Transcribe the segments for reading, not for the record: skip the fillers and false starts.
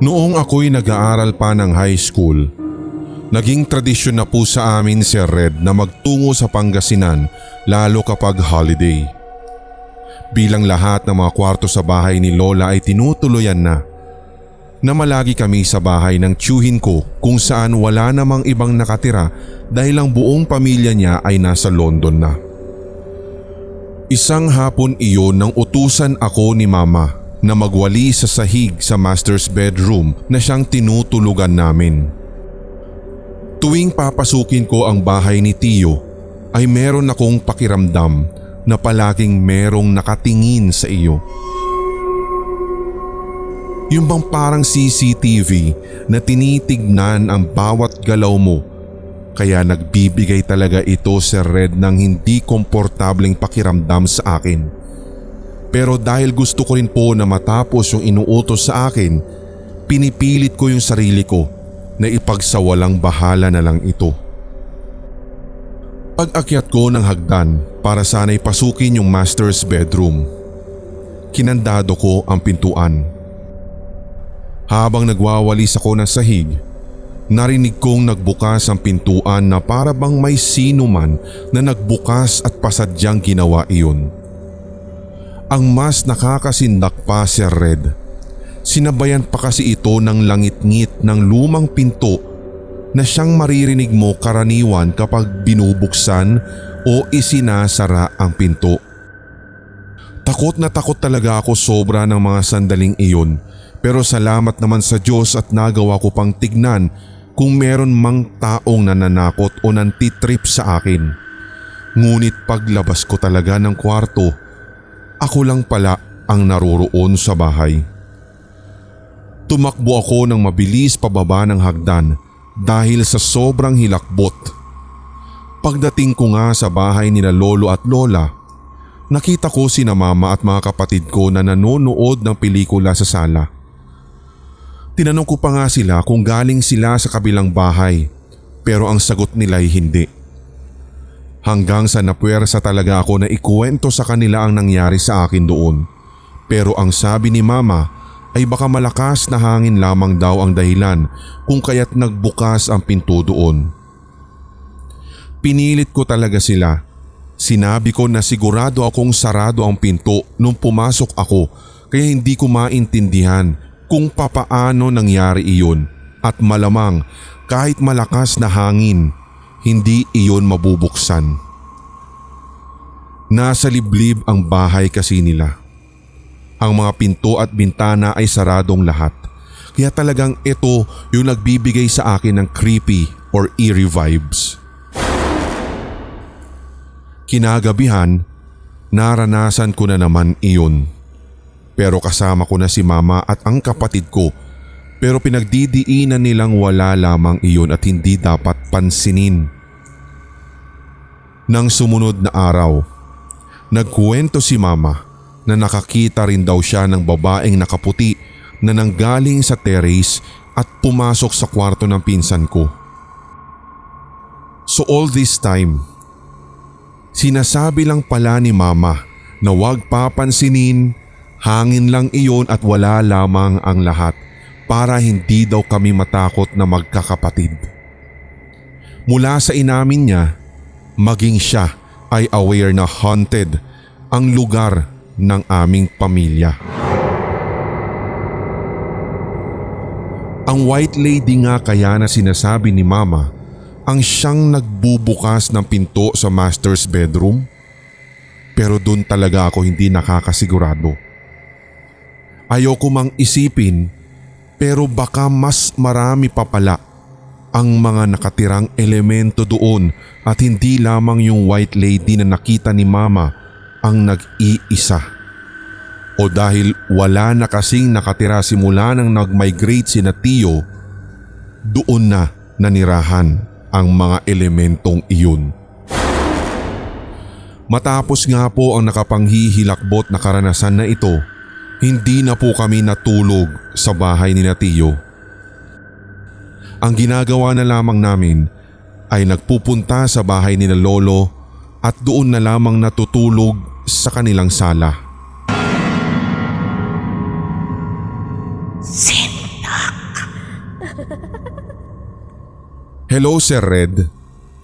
Noong ako'y nag-aaral pa ng high school, naging tradisyon na po sa amin, Sir Red, na magtungo sa Pangasinan lalo kapag holiday. Bilang lahat ng mga kwarto sa bahay ni Lola ay tinutuluyan na malagi kami sa bahay ng tiyuhin ko kung saan wala namang ibang nakatira dahil ang buong pamilya niya ay nasa London na. Isang hapon iyon nang utusan ako ni Mama na magwali sa sahig sa master's bedroom na siyang tinutulugan namin. Tuwing papasukin ko ang bahay ni Tiyo ay meron akong pakiramdam na palaging merong nakatingin sa iyo. Yung bang parang CCTV na tinitignan ang bawat galaw mo, kaya nagbibigay talaga ito, Sir Red, ng hindi komportableng pakiramdam sa akin. Pero dahil gusto ko rin po na matapos yung inuutos sa akin, pinipilit ko yung sarili ko na ipagsawalang bahala na lang ito. Pag-akyat ko ng hagdan para sana'y pasukin yung master's bedroom, kinandado ko ang pintuan. Habang nagwawalis ako ng sahig, narinig kong nagbukas ang pintuan na para bang may sino man na nagbukas at pasadyang ginawa iyon. Ang mas nakakasindak pa, Sir Red, sinabayan pa kasi ito ng langit-ngit ng lumang pinto na siyang maririnig mo karaniwan kapag binubuksan o isinasara ang pinto. Takot na takot talaga ako sobra ng mga sandaling iyon, pero salamat naman sa Diyos at nagawa ko pang tignan kung meron mang taong nananakot o nantitrip sa akin. Ngunit paglabas ko talaga ng kwarto, ako lang pala ang naroroon sa bahay. Tumakbo ako ng mabilis pababa ng hagdan dahil sa sobrang hilakbot. Pagdating ko nga sa bahay nila Lolo at Lola, nakita ko sina Mama at mga kapatid ko na nanonood ng pelikula sa sala. Tinanong ko pa nga sila kung galing sila sa kabilang bahay, pero ang sagot nila ay hindi. Hanggang sa napuwersa talaga ako na ikuwento sa kanila ang nangyari sa akin doon. Pero ang sabi ni Mama ay baka malakas na hangin lamang daw ang dahilan kung kaya't nagbukas ang pinto doon. Pinilit ko talaga sila. Sinabi ko na sigurado akong sarado ang pinto nung pumasok ako, kaya hindi ko maintindihan kung papaano nangyari iyon, at malamang kahit malakas na hangin, hindi iyon mabubuksan. Nasa liblib ang bahay kasi nila. Ang mga pinto at bintana ay saradong lahat, kaya talagang ito yung nagbibigay sa akin ng creepy or eerie vibes. Kinagabihan, naranasan ko na naman iyon. Pero kasama ko na si Mama at ang kapatid ko, pero pinagdidiinan nilang wala lamang iyon at hindi dapat pansinin. Nang sumunod na araw, nagkuwento si Mama na nakakita rin daw siya ng babaeng nakaputi na nanggaling sa terrace at pumasok sa kwarto ng pinsan ko. So all this time, sinasabi lang pala ni Mama na huwag papansinin, hangin lang iyon at wala lamang ang lahat para hindi daw kami matakot na magkakapatid. Mula sa inamin niya, maging siya ay aware na haunted ang lugar ng aming pamilya. Ang white lady nga kaya na sinasabi ni Mama ang siyang nagbubukas ng pinto sa master's bedroom? Pero doon talaga ako hindi nakakasigurado. Ayoko mang isipin, pero baka mas marami pa pala ang mga nakatirang elemento doon at hindi lamang yung white lady na nakita ni Mama ang nag-iisa. O dahil wala na kasing nakatira simula nang nag-migrate sina Tiyo, doon na nanirahan ang mga elementong iyon. Matapos nga po ang nakapanghihilakbot na karanasan na ito, hindi na po kami natulog sa bahay ni Tiyo. Ang ginagawa na lamang namin ay nagpupunta sa bahay ni Lolo at doon na lamang natutulog sa kanilang sala. Hello Sir Red,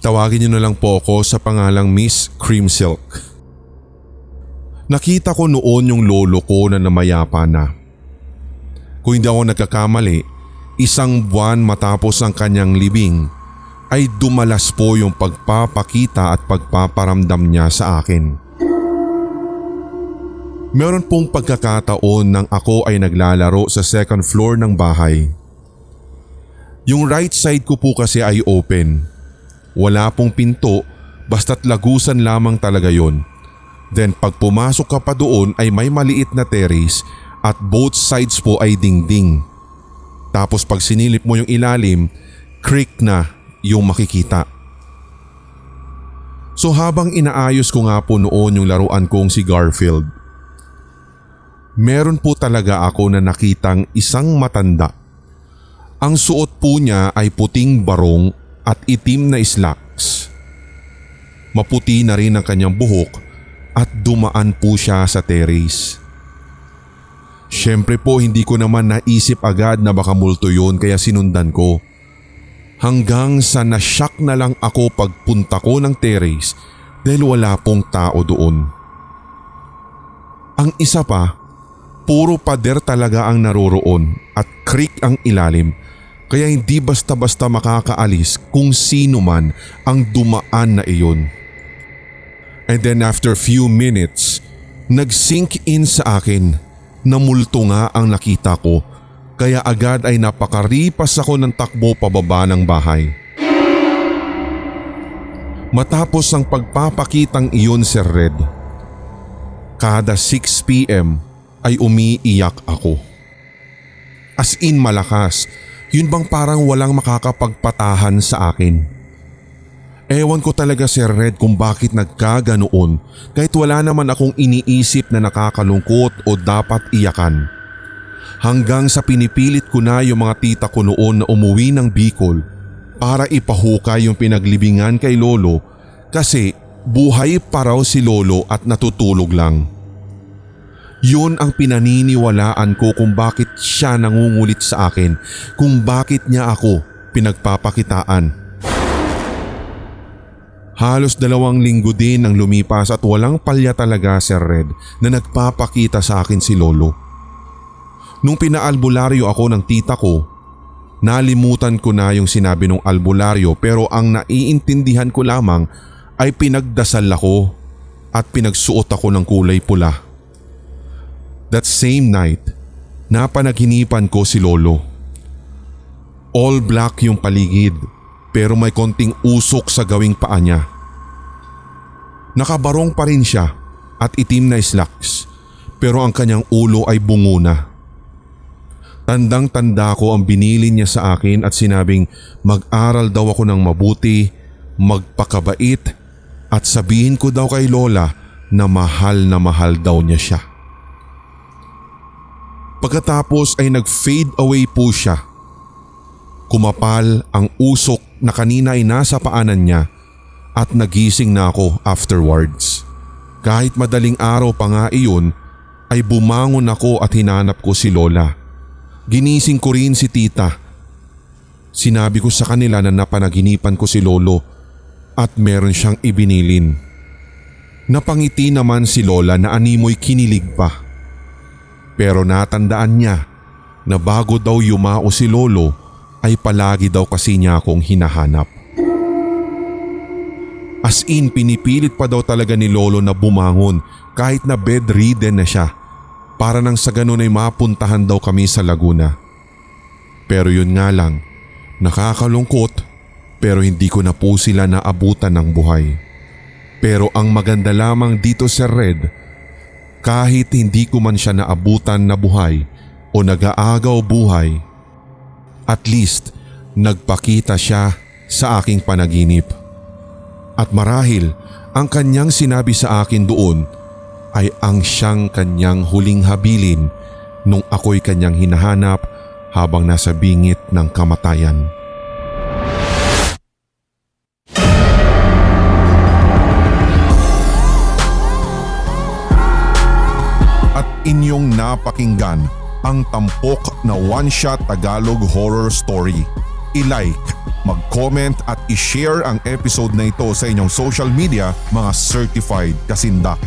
tawagin niyo na lang po ako sa pangalang Miss Creamsilk. Nakita ko noon yung lolo ko na namayapa na. Kung hindi ako nagkakamali, 1 buwan matapos ang kanyang libing ay dumalas po yung pagpapakita at pagpaparamdam niya sa akin. Meron pong pagkakataon nang ako ay naglalaro sa 2nd floor ng bahay. Yung right side ko po kasi ay open. Wala pong pinto, basta't lagusan lamang talaga yon. Then pag pumasok ka pa doon ay may maliit na terrace at both sides po ay dingding. Tapos pag sinilip mo yung ilalim, creek na yung makikita. So habang inaayos ko nga po noon yung laruan kong si Garfield, meron po talaga ako na nakitang isang matanda. Ang suot po niya ay puting barong at itim na slacks. Maputi na rin ang kanyang buhok at dumaan po siya sa terrace. Siyempre po hindi ko naman naisip agad na baka multo yun kaya sinundan ko. Hanggang sa nashock na lang ako pagpunta ko ng terrace dahil wala pong tao doon. Ang isa pa, puro pader talaga ang naroroon at creek ang ilalim. Kaya hindi basta-basta makakaalis kung sino man ang dumaan na iyon. And then after few minutes, nag-sink in sa akin na multo nga ang nakita ko. Kaya agad ay napakaripas ako ng takbo pababa ng bahay. Matapos ang pagpapakitang iyon Sir Red, kada 6 PM ay umiiyak ako. As in malakas. Yun bang parang walang makakapagpatahan sa akin. Ewan ko talaga Sir Red kung bakit nagkaganoon kahit wala naman akong iniisip na nakakalungkot o dapat iyakan. Hanggang sa pinipilit ko na yung mga tita ko noon na umuwi ng Bicol para ipahukay yung pinaglibingan kay Lolo kasi buhay pa raw si Lolo at natutulog lang. Yun ang pinaniniwalaan ko kung bakit siya nangungulit sa akin, kung bakit niya ako pinagpapakitaan. Halos 2 linggo din ang lumipas at walang palya talaga Sir Red na nagpapakita sa akin si Lolo. Nung pinaalbularyo ako ng tita ko, nalimutan ko na yung sinabi ng albularyo pero ang naiintindihan ko lamang ay pinagdasal ako at pinagsuot ako ng kulay pula. That same night, napanaginipan ko si Lolo. All black yung paligid pero may konting usok sa gawing paa niya. Nakabarong pa rin siya at itim na slacks pero ang kanyang ulo ay bungo na. Tandang-tanda ko ang binili niya sa akin at sinabing mag-aral daw ako ng mabuti, magpakabait at sabihin ko daw kay Lola na mahal daw niya siya. Pagkatapos ay nag-fade away po siya. Kumapal ang usok na kanina ay nasa paanan niya at nagising na ako afterwards. Kahit madaling araw pa nga iyon ay bumangon ako at hinanap ko si Lola. Ginising ko rin si tita. Sinabi ko sa kanila na napanaginipan ko si Lolo at meron siyang ibinilin. Napangiti naman si Lola na animoy kinilig pa. Pero natandaan niya na bago daw yumao si Lolo ay palagi daw kasi niya akong hinahanap. As in pinipilit pa daw talaga ni Lolo na bumangon kahit na bedridden na siya para nang sa ganun ay mapuntahan daw kami sa Laguna. Pero yun nga lang, nakakalungkot pero hindi ko na po sila naabutan ng buhay. Pero ang maganda lamang dito Sir Red, kahit hindi ko man siya naabutan na buhay o nag-aagaw buhay, at least nagpakita siya sa aking panaginip. At marahil ang kanyang sinabi sa akin doon ay ang siyang kanyang huling habilin nung ako'y kanyang hinahanap habang nasa bingit ng kamatayan. inyong napakinggan ang tampok na one-shot Tagalog horror story. I-like, mag-comment at i-share ang episode na ito sa inyong social media, mga certified kasindak.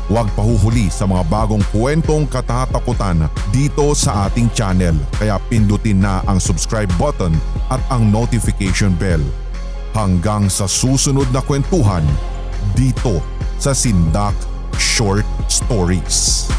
Huwag pahuhuli sa mga bagong kwentong katatakutan dito sa ating channel, kaya pindutin na ang subscribe button at ang notification bell. Hanggang sa susunod na kwentuhan dito sa Sindak Short Stories.